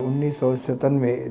1997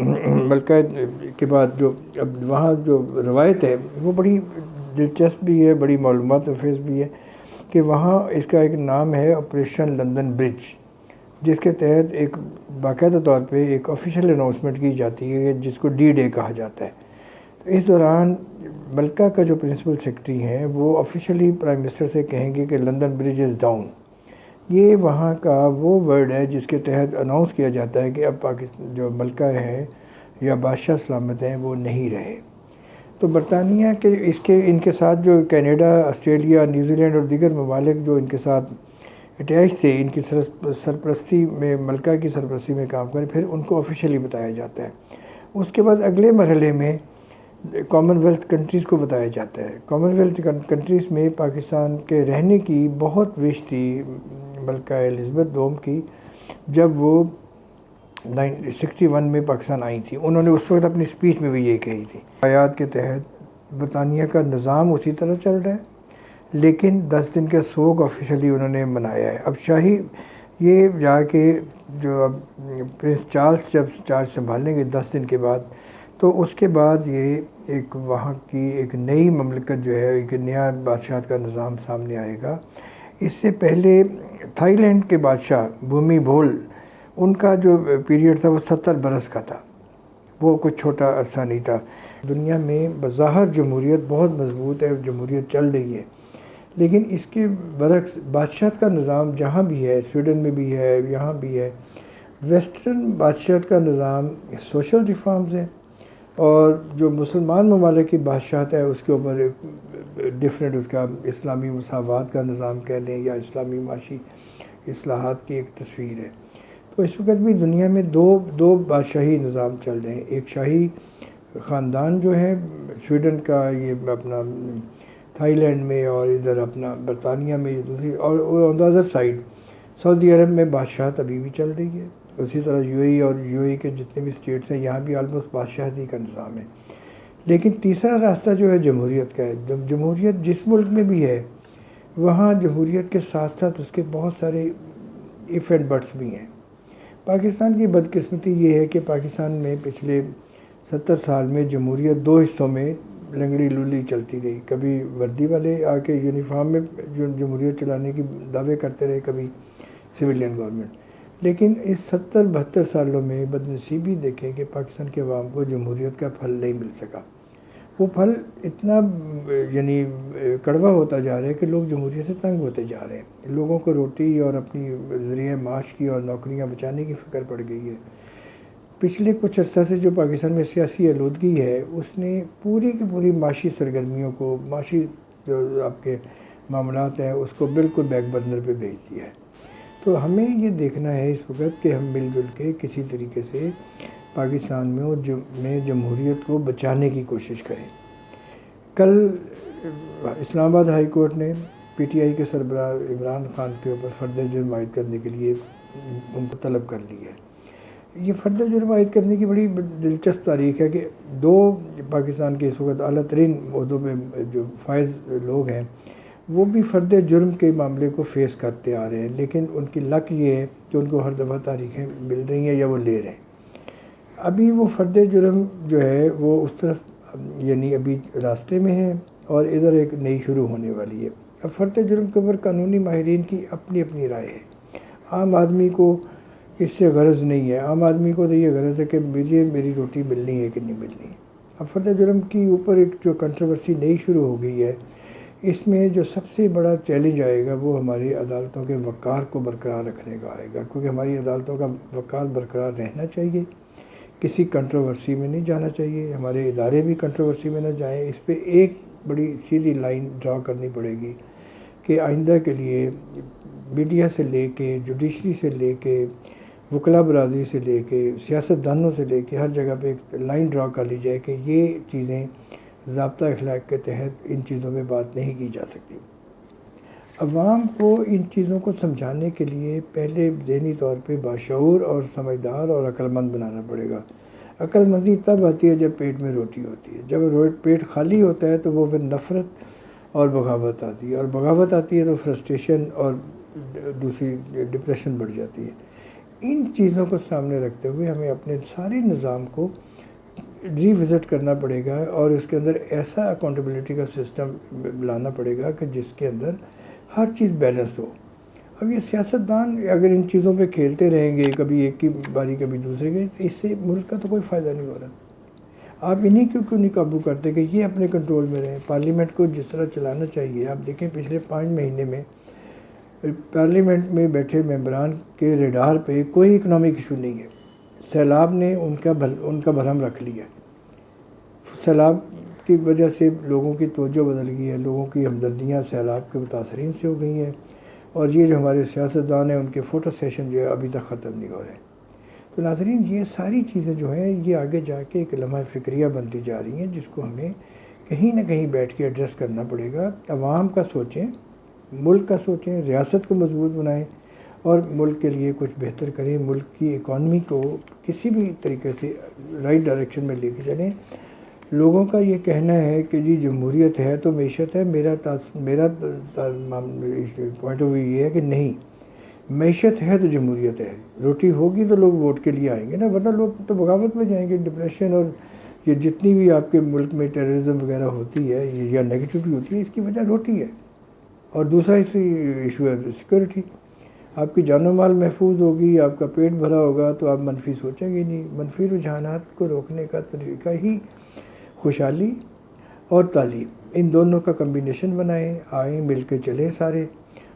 ملکہ کے بعد جو اب وہاں جو روایت ہے وہ بڑی دلچسپ بھی ہے، بڑی معلومات خیز بھی ہے کہ وہاں اس کا ایک نام ہے آپریشن لندن برج، جس کے تحت ایک باقاعدہ طور پہ ایک آفیشیل اناؤنسمنٹ کی جاتی ہے جس کو ڈی ڈے کہا جاتا ہے۔ تو اس دوران ملکہ کا جو پرنسپل سیکرٹری ہیں وہ آفیشیلی پرائم منسٹر سے کہیں گے کہ لندن برج از ڈاؤن۔ یہ وہاں کا وہ ورڈ ہے جس کے تحت اناؤنس کیا جاتا ہے کہ اب پاکستان جو ملکہ ہے یا بادشاہ سلامت ہیں وہ نہیں رہے۔ تو برطانیہ کے ان کے ساتھ جو کینیڈا، آسٹریلیا، نیوزی لینڈ اور دیگر ممالک جو ان کے ساتھ اٹیچ تھے، ان کی سرپرستی میں، ملکہ کی سرپرستی میں کام کریں، پھر ان کو آفیشیلی بتایا جاتا ہے۔ اس کے بعد اگلے مرحلے میں کامن ویلتھ کنٹریز کو بتایا جاتا ہے۔ کامن ویلتھ کنٹریز میں پاکستان کے رہنے کی بہت وش تھی ملکہ الزبیتھ دوم کی، جب وہ 61 میں پاکستان آئی تھی۔ انہوں نے اس وقت اپنی اسپیچ میں بھی یہی کہی تھی۔ آیات کے تحت برطانیہ کا نظام اسی طرح چل رہا ہے، لیکن 10 دن کا سوگ آفیشلی انہوں نے منایا ہے۔ اب شاہی یہ جا کے جو اب پرنس چارلس جب چارج سنبھالیں گے 10 دن کے بعد، تو اس کے بعد یہ ایک وہاں کی ایک نئی مملکت جو ہے، ایک نیا بادشاہت کا نظام سامنے آئے گا۔ اس سے پہلے تھائی لینڈ کے بادشاہ بھومی بھول، ان کا جو پیریڈ تھا وہ 70 برس کا تھا، وہ کوئی چھوٹا عرصہ نہیں تھا۔ دنیا میں بظاہر جمہوریت بہت مضبوط ہے، جمہوریت چل رہی ہے، لیکن اس کے برعکس بادشاہت کا نظام جہاں بھی ہے، سویڈن میں بھی ہے، یہاں بھی ہے، ویسٹرن بادشاہت کا نظام سوشل ریفارمز ہے، اور جو مسلمان ممالک کی بادشاہت ہے اس کے اوپر ڈفرینٹ اس کا اسلامی مساوات کا نظام کہہ لیں یا اسلامی معاشی اصلاحات کی ایک تصویر ہے۔ تو اس وقت بھی دنیا میں دو بادشاہی نظام چل رہے ہیں۔ ایک شاہی خاندان جو ہے سویڈن کا، یہ اپنا تھائی لینڈ میں، اور ادھر اپنا برطانیہ میں یہ دوسری، اور آن دا ادر سائڈ سعودی عرب میں بادشاہت ابھی بھی چل رہی ہے۔ اسی طرح یو اے اور یو اے کے جتنے بھی اسٹیٹس ہیں یہاں بھی آلموسٹ بادشاہتی کا نظام ہے۔ لیکن تیسرا راستہ جو ہے جمہوریت کا ہے۔ جمہوریت جس ملک میں بھی ہے وہاں جمہوریت کے ساتھ ساتھ اس کے بہت سارے ایف اینڈ بٹس بھی ہیں۔ پاکستان کی بدقسمتی یہ ہے کہ پاکستان میں پچھلے 70 سال میں جمہوریت 2 حصوں میں لنگڑی لولی چلتی رہی۔ کبھی وردی والے آ کے یونیفارم میں جمہوریت چلانے کی دعوے کرتے رہے، کبھی سویلین گورنمنٹ۔ لیکن اس 70-72 سالوں میں بدنصیبی دیکھیں کہ پاکستان کے عوام کو جمہوریت کا پھل نہیں مل سکا۔ وہ پھل اتنا یعنی کڑوا ہوتا جا رہا ہے کہ لوگ جمہوریت سے تنگ ہوتے جا رہے ہیں۔ لوگوں کو روٹی اور اپنی ذریعہ معاش کی اور نوکریاں بچانے کی فکر پڑ گئی ہے۔ پچھلے کچھ عرصہ سے جو پاکستان میں سیاسی آلودگی ہے اس نے پوری کی پوری معاشی سرگرمیوں کو، معاشی جو آپ کے معاملات ہیں اس کو بالکل بیک برنر پہ بھیج دیا ہے۔ تو ہمیں یہ دیکھنا ہے اس وقت کہ ہم مل جل کے کسی طریقے سے پاکستان میں جمہوریت کو بچانے کی کوشش کریں۔ کل اسلام آباد ہائی کورٹ نے پی ٹی آئی کے سربراہ عمران خان کے اوپر فرد جرم عائد کرنے کے لیے ان کو طلب کر لی ہے۔ یہ فرد جرم عائد کرنے کی بڑی دلچسپ تاریخ ہے کہ 2 پاکستان کے اس وقت اعلیٰ ترین عہدوں پہ جو فائز لوگ ہیں وہ بھی فرد جرم کے معاملے کو فیس کرتے آ رہے ہیں، لیکن ان کی لک یہ ہے کہ ان کو ہر دفعہ تاریخیں مل رہی ہیں یا وہ لے رہے ہیں۔ ابھی وہ فرد جرم جو ہے وہ اس طرف یعنی ابھی راستے میں ہے، اور ادھر ایک نئی شروع ہونے والی ہے۔ اب فرد جرم کے اوپر قانونی ماہرین کی اپنی اپنی رائے ہے۔ عام آدمی کو اس سے غرض نہیں ہے۔ عام آدمی کو تو یہ غرض ہے کہ میری روٹی ملنی ہے کہ نہیں ملنی ہے۔ اب فرد جرم کی اوپر ایک جو کنٹروورسی نئی شروع ہو گئی ہے، اس میں جو سب سے بڑا چیلنج آئے گا وہ ہماری عدالتوں کے وقار کو برقرار رکھنے کا آئے گا، کیونکہ ہماری عدالتوں کا وقار برقرار رہنا چاہیے، کسی کنٹروورسی میں نہیں جانا چاہیے، ہمارے ادارے بھی کنٹروورسی میں نہ جائیں۔ اس پہ ایک بڑی سیدھی لائن ڈرا کرنی پڑے گی کہ آئندہ کے لیے میڈیا سے لے کے، جوڈیشری سے لے کے، وکلا برادری سے لے کے، سیاست دانوں سے لے کے، ہر جگہ پہ ایک لائن ڈرا کر لی جائے کہ یہ چیزیں ضابطہ اخلاق کے تحت ان چیزوں میں بات نہیں کی جا سکتی۔ عوام کو ان چیزوں کو سمجھانے کے لیے پہلے ذہنی طور پہ باشعور اور سمجھدار اور عقل مند بنانا پڑے گا۔ عقل مندی تب آتی ہے جب پیٹ میں روٹی ہوتی ہے۔ جب پیٹ خالی ہوتا ہے تو وہ پھر نفرت اور بغاوت آتی ہے، اور بغاوت آتی ہے تو فرسٹریشن اور دوسری ڈپریشن بڑھ جاتی ہے۔ ان چیزوں کو سامنے رکھتے ہوئے ہمیں اپنے سارے نظام کو ری وزٹ کرنا پڑے گا اور اس کے اندر ایسا اکاؤنٹیبلٹی کا سسٹم لانا پڑے گا کہ جس کے اندر ہر چیز بیلنسڈ ہو۔ اب یہ سیاستدان اگر ان چیزوں پہ کھیلتے رہیں گے، کبھی ایک کی باری کبھی دوسرے کی، اس سے ملک کا تو کوئی فائدہ نہیں ہو رہا۔ آپ انہیں کیوں نہیں قابو کرتے کہ یہ اپنے کنٹرول میں رہیں؟ پارلیمنٹ کو جس طرح چلانا چاہیے، آپ دیکھیں پچھلے 5 مہینے میں پارلیمنٹ میں بیٹھے ممبران کے ریڈار پہ کوئی اکنامک ایشو نہیں ہے۔ سیلاب نے ان کا بھرم رکھ لیا۔ سیلاب کی وجہ سے لوگوں کی توجہ بدل گئی ہے، لوگوں کی ہمدردیاں سیلاب کے متاثرین سے ہو گئی ہیں، اور یہ جو ہمارے سیاستدان ہیں ان کے فوٹو سیشن جو ہے ابھی تک ختم نہیں ہو رہے ہیں۔ تو ناظرین، یہ ساری چیزیں جو ہیں یہ آگے جا کے ایک لمحہ فکریہ بنتی جا رہی ہیں، جس کو ہمیں کہیں نہ کہیں بیٹھ کے ایڈریس کرنا پڑے گا۔ عوام کا سوچیں، ملک کا سوچیں، ریاست کو مضبوط بنائیں اور ملک کے لیے کچھ بہتر کریں، ملک کی اکانومی کو کسی بھی طریقے سے رائٹ ڈائریکشن میں لے کے چلیں۔ لوگوں کا یہ کہنا ہے کہ جی جمہوریت ہے تو معیشت ہے، میرا پوائنٹ آف ویو یہ ہے کہ نہیں، معیشت ہے تو جمہوریت ہے۔ روٹی ہوگی تو لوگ ووٹ کے لیے آئیں گے نا، ورنہ لوگ تو بغاوت میں جائیں گے۔ ڈپریشن اور یہ جتنی بھی آپ کے ملک میں ٹیررزم وغیرہ ہوتی ہے یا نیگیٹیوٹی ہوتی ہے، اس کی وجہ روٹی ہے۔ اور دوسرا اس ایشو ہے سیکورٹی۔ آپ کی جان و مال محفوظ ہوگی، آپ کا پیٹ بھرا ہوگا تو آپ منفی سوچیں گے نہیں۔ منفی رجحانات کو روکنے کا طریقہ ہی خوشحالی اور تعلیم، ان دونوں کا کمبینیشن بنائیں، آئیں مل کے چلیں سارے،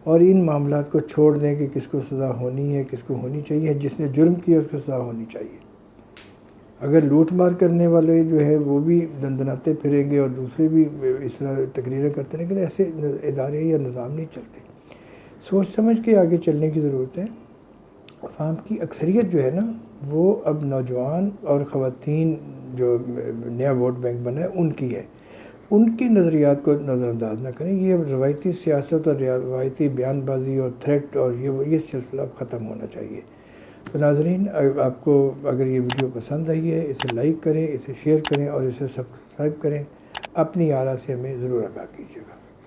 اور ان معاملات کو چھوڑ دیں کہ کس کو سزا ہونی ہے، کس کو ہونی چاہیے۔ جس نے جرم کیا اس کو سزا ہونی چاہیے۔ اگر لوٹ مار کرنے والے جو ہے وہ بھی دندناتے پھریں گے اور دوسرے بھی اس طرح تقریریں کرتے رہیں گے، ایسے ادارے یا نظام نہیں چلتے۔ سوچ سمجھ کے آگے چلنے کی ضرورت ہے۔ عوام کی اکثریت جو ہے نا، وہ اب نوجوان اور خواتین جو نیا ووٹ بینک بنا ہے ان کی ہے، ان کی نظریات کو نظر انداز نہ کریں۔ یہ روایتی سیاست اور روایتی بیان بازی اور تھریٹ اور یہ سلسلہ ختم ہونا چاہیے۔ تو ناظرین، آپ کو اگر یہ ویڈیو پسند آئی ہے، اسے لائک کریں، اسے شیئر کریں اور اسے سبسکرائب کریں۔ اپنی آرا سے ہمیں ضرور آگاہ کیجیے گا۔